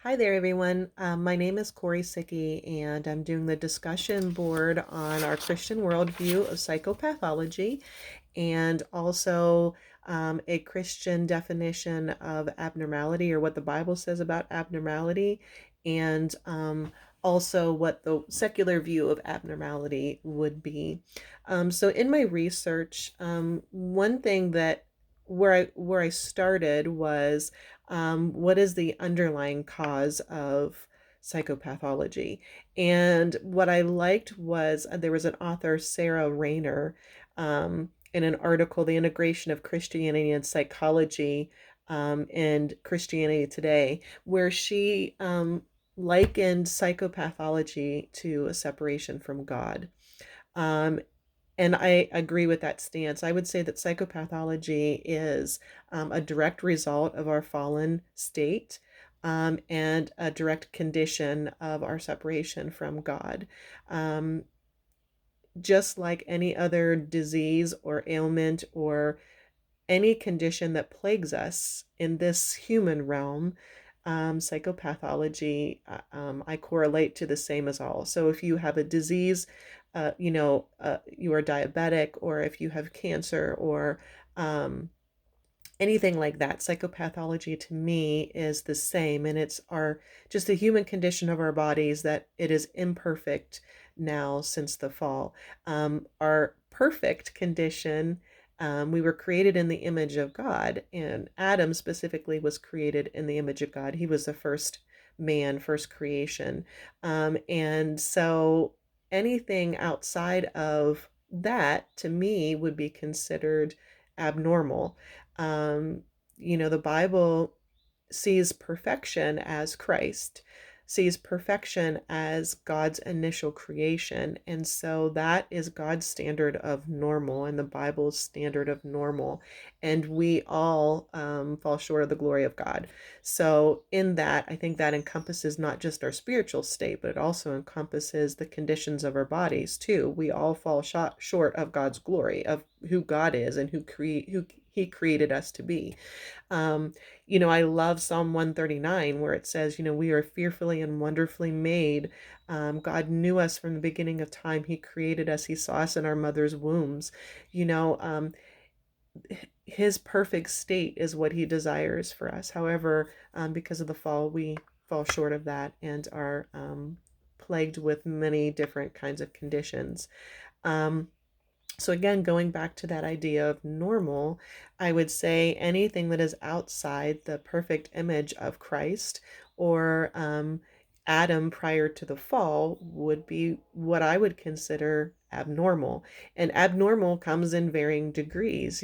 Hi there, everyone. My name is Corey Sicky, and I'm doing the discussion board on our Christian worldview of psychopathology and also a Christian definition of abnormality or what the Bible says about abnormality, and also what the secular view of abnormality would be. So, in my research, one thing that where I started was what is the underlying cause of psychopathology. And what I liked was there was an author, Sarah Rayner, in an article, The Integration of Christianity and Psychology and Christianity Today, where she likened psychopathology to a separation from God. Um, and I agree with that stance. I would say that psychopathology is a direct result of our fallen state and a direct condition of our separation from God. Um, just like any other disease or ailment or any condition that plagues us in this human realm, psychopathology, I correlate to the same as all. So if you have a disease, you are diabetic, or if you have cancer, or um, anything like that, psychopathology to me is the same, and it's our just a human condition of our bodies that it is imperfect now since the fall. Our perfect condition, we were created in the image of God, and Adam specifically was created in the image of God. He was the first man, first creation, and so anything outside of that to me would be considered abnormal. um, the Bible sees perfection as Christ, sees perfection as God's initial creation. And so that is God's standard of normal and the Bible's standard of normal. And we all fall short of the glory of God. So, in that, I think that encompasses not just our spiritual state, but it also encompasses the conditions of our bodies too. We all fall short of God's glory, of who God is and who He created us to be. Um, I love Psalm 139 where it says, we are fearfully and wonderfully made. God knew us from the beginning of time. He created us. He saw us in our mother's wombs. You know, um, his perfect state is what he desires for us. However, because of the fall, we fall short of that and are plagued with many different kinds of conditions. Um, so again, going back to that idea of normal, I would say anything that is outside the perfect image of Christ or Adam prior to the fall would be what I would consider abnormal. And abnormal comes in varying degrees,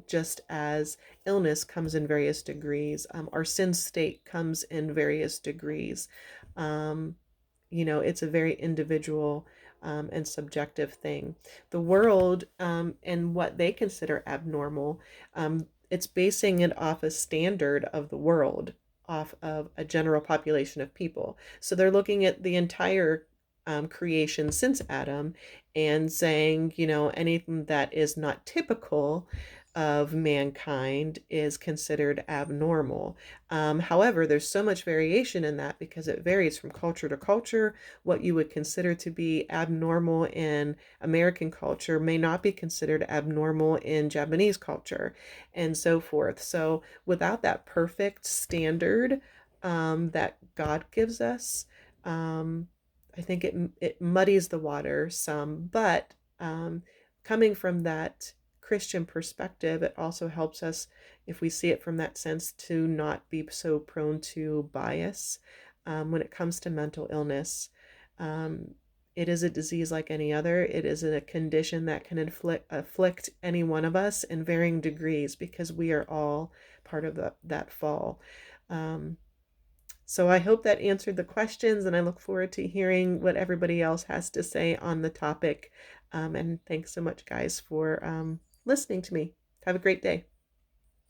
just as illness comes in various degrees. Our sin state comes in various degrees. Um, it's a very individual and subjective thing. The world and what they consider abnormal, it's basing it off a standard of the world, off of a general population of people. So they're looking at the entire creation since Adam and saying, anything that is not typical of mankind is considered abnormal. However, there's so much variation in that because it varies from culture to culture. What you would consider to be abnormal in American culture may not be considered abnormal in Japanese culture, and so forth. So, without that perfect standard that God gives us, um, I think it muddies the water some. But coming from that Christian perspective, it also helps us, if we see it from that sense, to not be so prone to bias when it comes to mental illness. Um, it is a disease like any other. It is a condition that can afflict any one of us in varying degrees because we are all part of that fall. Um, so I hope that answered the questions, and I look forward to hearing what everybody else has to say on the topic. And thanks so much, guys, for listening to me. Have a great day.